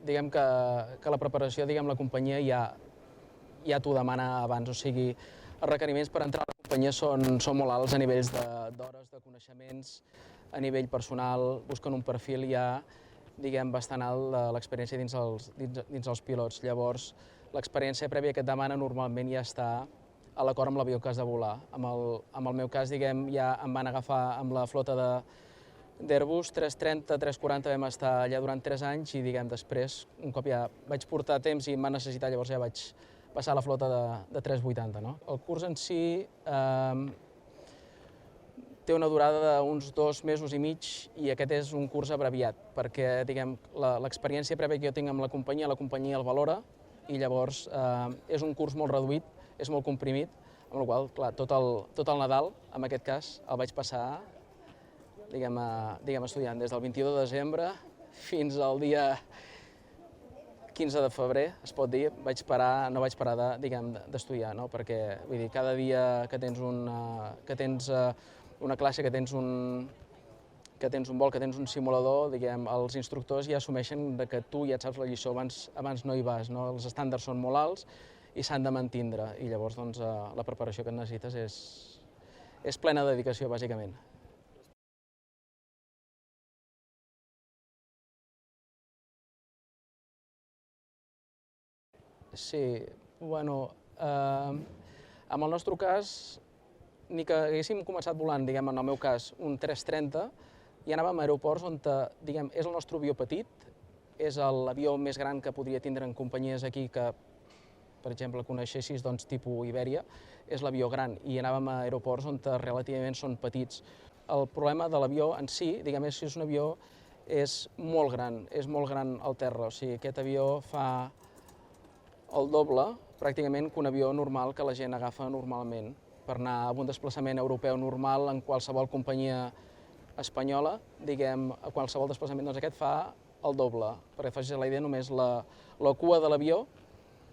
diguem que la preparació, la companyia ja t'ho demana abans, o sigui, els requeriments per entrar a la companyia són molt alts a nivells d'hores, de coneixements, a nivell personal, busquen un perfil ja, bastant alt de l'experiència dins els pilots. Llavors, l'experiència prèvia que et demana normalment ja està a l'acord amb l'avió que has de volar. En el meu cas, ja em van agafar amb la flota d'Airbus 330, 340, vam estar allà durant 3 anys i després, un cop ja vaig portar temps i em van necessitar, llavors ja vaig passar a la flota de 380. No? El curs en si té una durada d'uns 2 mesos i mig i aquest és un curs abreviat, perquè l'experiència prèvia que jo tinc amb la companyia el valora i llavors és un curs molt reduït, és molt comprimit, amb la qual cosa, tot el Nadal, en aquest cas, el vaig passar estudiant des del 22 de desembre fins al dia 15 de febrer, es pot dir, no vaig parar d'estudiar, no? Perquè vull dir, cada dia que tens una classe, que tens un vol, que tens un simulador, els instructors ja assumeixen que tu ja et saps la lliçó, abans no hi vas, no? Els estàndards són molt alts i s'han de mantindre, i llavors la preparació que necessites és plena dedicació, bàsicament. Sí, bueno, en el nostre cas, ni que haguéssim començat volant, en el meu cas, un 330, i anàvem a aeroports on, és el nostre avió petit, és l'avió més gran que podria tindre en companyies aquí que, per exemple, coneixessis, tipus Ibèria, és l'avió gran, i anàvem a aeroports on relativament són petits. El problema de l'avió en si, és que és un avió és molt gran al terra, o sigui, aquest avió fa el doble, pràcticament, que un avió normal que la gent agafa normalment per anar a un desplaçament europeu normal en qualsevol companyia espanyola, a qualsevol desplaçament, aquest fa el doble. Perquè facis la idea, només la cua de l'avió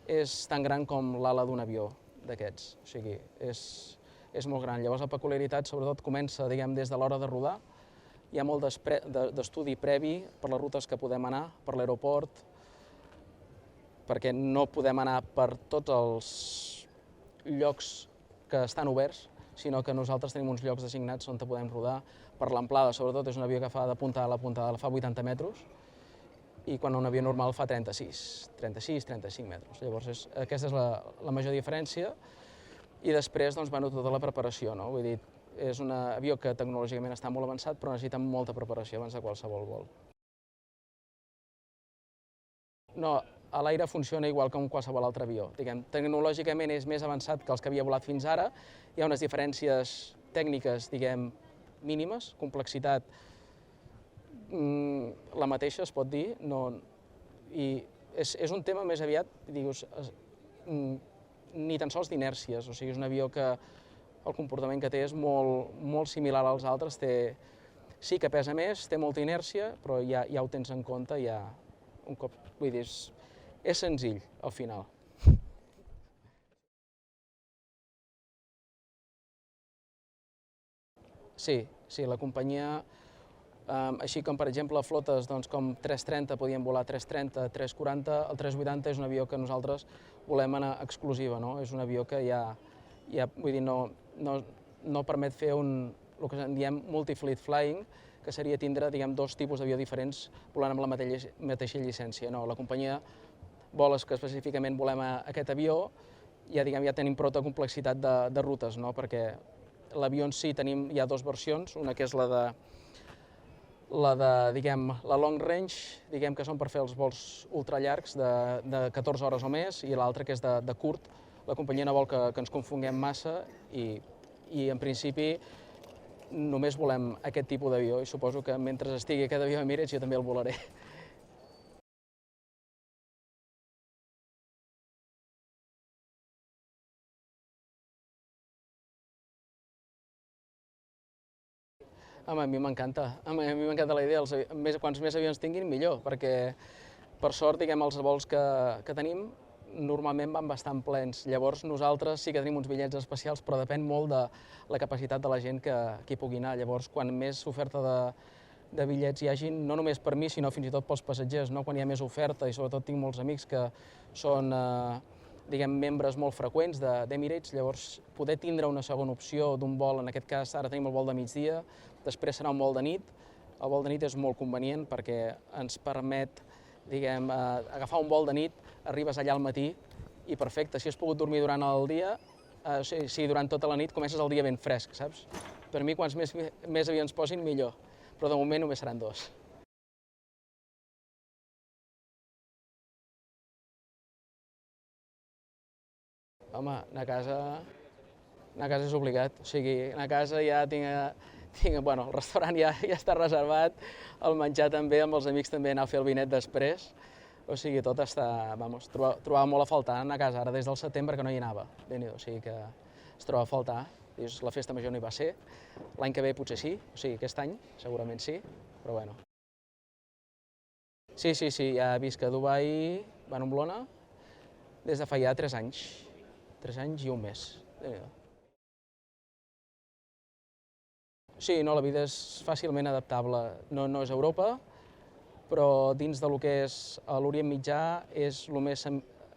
és tan gran com l'ala d'un avió d'aquests, o sigui, és molt gran. Llavors la peculiaritat, sobretot, comença, des de l'hora de rodar, hi ha molt d'estudi previ per les rutes que podem anar, per l'aeroport, perquè no podem anar per tots els llocs que estan oberts, sinó que nosaltres tenim uns llocs designats on podem rodar. Per l'amplada, sobretot, és un avió que fa de puntada a puntada, fa 80 metres, i quan un avió normal fa 35 metres. Llavors, aquesta és la major diferència, i després, tota la preparació, no? Vull dir, és un avió que tecnològicament està molt avançat, però necessita molta preparació abans de qualsevol vol. No, a l'aire funciona igual que qualsevol altre avió. Tecnològicament és més avançat que els que havia volat fins ara, hi ha unes diferències tècniques, mínimes, complexitat la mateixa, es pot dir, i és un tema més aviat, ni tan sols d'inèrcies, o sigui, és un avió que el comportament que té és molt similar als altres, sí que pesa més, té molta inèrcia, però ja ho tens en compte, un cop, vull dir, és senzill, al final. Sí, la companyia, així com per exemple flotes com 330 podien volar 330, 340, el 380 és un avió que nosaltres volem anar exclusiva, no? És un avió que vull dir, no permet fer el que en diem multi-fleet flying, que seria tindre, dos tipus d'avió diferents volant amb la mateixa llicència. No, la companyia vol que específicament volem aquest avió, ja tenim prou complexitat de rutes, no? Perquè l'avió en si hi ha dues versions, una que és la long range, que són per fer els vols ultrallargs de 14 hores o més, i l'altra que és de curt. La companyia no vol que ens confonguem massa i en principi només volem aquest tipus d'avió i suposo que mentre estigui aquest avió a Emirates jo també el volaré. Home, a mi m'encanta la idea, quants més avions tinguin millor, perquè per sort, els vols que tenim normalment van bastant plens. Llavors nosaltres sí que tenim uns bitllets especials, però depèn molt de la capacitat de la gent que hi pugui anar. Llavors, quan més oferta de bitllets hi hagin, no només per mi, sinó fins i tot pels passatgers, no? Quan hi ha més oferta, i sobretot tinc molts amics que són diguem, membres molt freqüents d'Emirates, llavors poder tindre una segona opció d'un vol, en aquest cas ara tenim el vol de migdia, després serà un vol de nit. El vol de nit és molt convenient perquè ens permet, diguem, agafar un vol de nit, arribes allà al matí i perfecte, si has pogut dormir durant el dia, durant tota la nit comences el dia ben fresc, saps? Per mi, quants més avions posin, millor, però de moment només seran 2. Home, anar a casa és obligat, o sigui, anar a casa ja bueno, el restaurant ja està reservat, el menjar també, amb els amics també anar a fer el vinet després, o sigui, tot està, vamos, trobava molt a faltar anar a casa, ara des del setembre que no hi anava, o sigui que es troba a faltar, dius, la festa major no hi va ser, l'any que ve potser sí, o sigui, aquest any segurament sí, però bueno. Sí, ja visc a Dubai, bueno, a Omblona, des de fa ja 3 anys. 3 anys i un mes. Sí, no, la vida és fàcilment adaptable. No és Europa, però dins del que és l'Orient Mitjà és el més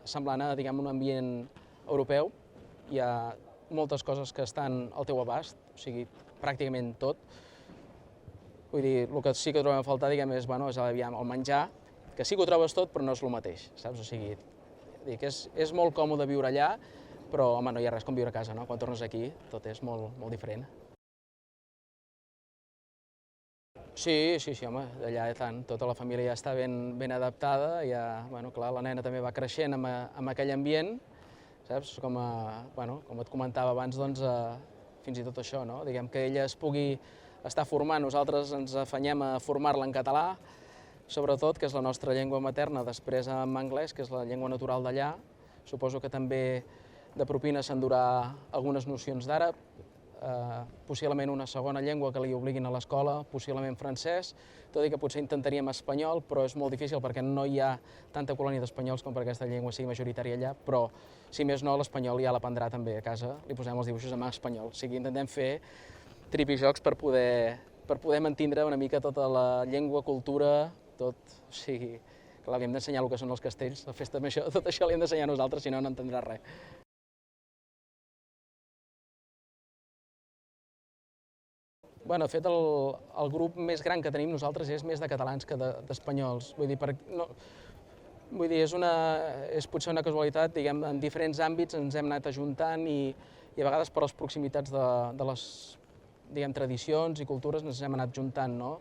semblant a, diguem, un ambient europeu. Hi ha moltes coses que estan al teu abast, o sigui, pràcticament tot. Vull dir, el que sí que trobem a faltar, diguem, és el menjar, que sí que ho trobes tot, però no és el mateix, saps? O sigui, dic, és molt còmode viure allà, però, home, no hi ha res com viure a casa, no? Quan tornes aquí, tot és molt diferent. Sí, home, allà tant, tota la família ja està ben adaptada, ja, bueno, clar, la nena també va creixent amb aquell ambient, saps? Com et comentava abans, doncs, fins i tot això, no? Diguem que ella es pugui estar formant, nosaltres ens afanyem a formar-la en català, sobretot, que és la nostra llengua materna, després en anglès, que és la llengua natural d'allà. Suposo que també de propina s'endurà algunes nocions d'àrab, possiblement una segona llengua que li obliguin a l'escola, possiblement francès, tot i que potser intentaríem espanyol, però és molt difícil perquè no hi ha tanta colònia d'espanyols com perquè aquesta llengua sigui majoritària allà, però si més no, l'espanyol ja l'aprendrà també a casa, li posem els dibuixos en espanyol. O sigui, intentem fer tripijocs per poder mantindre una mica tota la llengua, cultura, tot. O sigui, clar, li hem d'ensenyar el que són els castells, la festa major, tot això li hem d'ensenyar a nosaltres, si no, no entendrà res. Bueno, de fet, el grup més gran que tenim nosaltres és més de catalans que d'espanyols. Vull dir, és potser una casualitat, diguem, en diferents àmbits ens hem anat ajuntant i a vegades per les proximitats de les, diguem, tradicions i cultures ens hem anat juntant, no?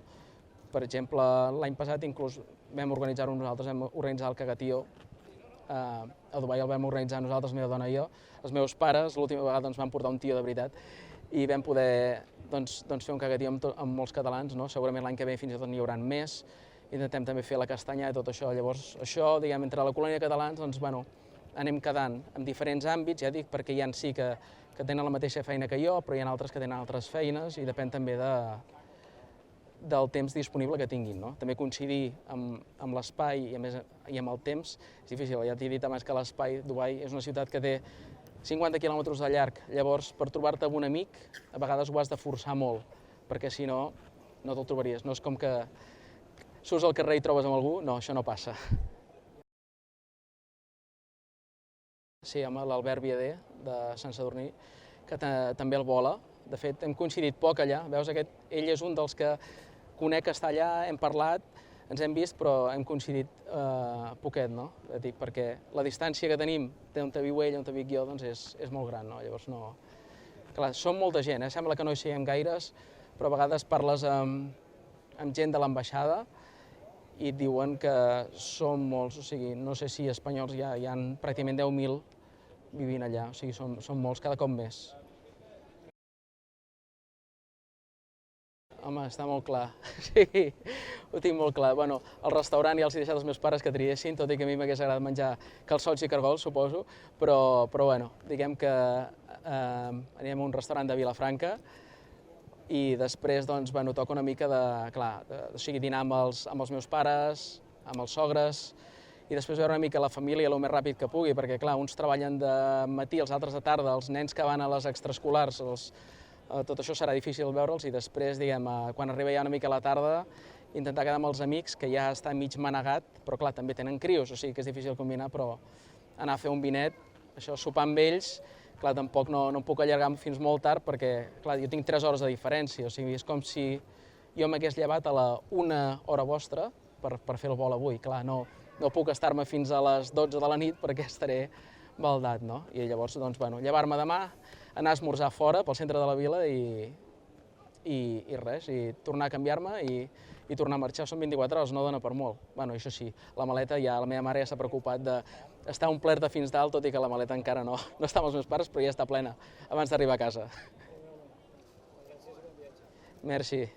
Per exemple, l'any passat inclús vam organitzar-ho nosaltres, vam organitzar el Cagatio. A Dubai el vam organitzar nosaltres, la meva dona i jo. Els meus pares l'última vegada ens van portar un tio de veritat i vam poder fer un Cagatio amb molts catalans, no? Segurament l'any que ve fins i tot n'hi haurà més. Intentem també fer la castanya i tot això. Llavors, això, diguem, entre la colònia de catalans, doncs, bueno, anem quedant en diferents àmbits, ja dic, perquè hi ha sí que tenen la mateixa feina que jo, però hi ha altres que tenen altres feines i depèn també del temps disponible que tinguin, no? També coincidir amb l'espai i amb el temps és difícil. Ja t'he dit abans que l'espai, Dubai, és una ciutat que té 50 quilòmetres de llarg, llavors per trobar-te amb un amic a vegades ho has de forçar molt, perquè si no, no te'l trobaries. No és com que surts al carrer i trobes amb algú, no, això no passa. Sí, home, l'Albert Viader, de Sant Sadurní, que també el vola. De fet, hem coincidit poc allà. Veus, ell és un dels que conec que està allà, hem parlat, ens hem vist, però hem coincidit poquet, no? Dic, perquè la distància que tenim d'on viu ell, on vic jo, doncs és molt gran, no? Llavors no... Clar, som molta gent, sembla que no hi siguem gaires, però a vegades parles amb gent de l'ambaixada i et diuen que som molts, o sigui, no sé si espanyols hi ha pràcticament 10.000 vivint allà, o sigui, som molts, cada cop més. Home, està molt clar, sí, ho tinc molt clar. Bueno, el restaurant ja els he deixat als meus pares que triessin, tot i que a mi m'hagués agradat menjar calçots i cargols, suposo, però bueno, diguem que anirem a un restaurant de Vilafranca i després, doncs, bueno, toca una mica dinar amb els meus pares, amb els sogres, i després veure una mica la família el més ràpid que pugui, perquè, clar, uns treballen de matí, els altres de tarda, els nens que van a les extraescolars, tot això serà difícil veure'ls i després, diguem, quan arriba ja una mica la tarda, intentar quedar amb els amics, que ja està mig manegat, però clar, també tenen crios, o sigui que és difícil combinar, però anar a fer un vinet, això, sopar amb ells, clar, tampoc no em puc allargar fins molt tard perquè, clar, jo tinc 3 hores de diferència, o sigui, és com si jo m'hagués llevat a la 1 hora vostra per fer el vol avui, clar, no puc estar-me fins a les 12 de la nit perquè estaré baldat, no? I llavors, doncs, bueno, llevar-me demà, anar a esmorzar fora, pel centre de la vila i res, i tornar a canviar-me i tornar a marxar. Són 24 hores, no dona per molt. Bueno, això sí, la maleta ja, la meva mare ja s'ha preocupat d'estar omplerta fins dalt, tot i que la maleta encara no està amb els meus pares, però ja està plena abans d'arribar a casa. Merci.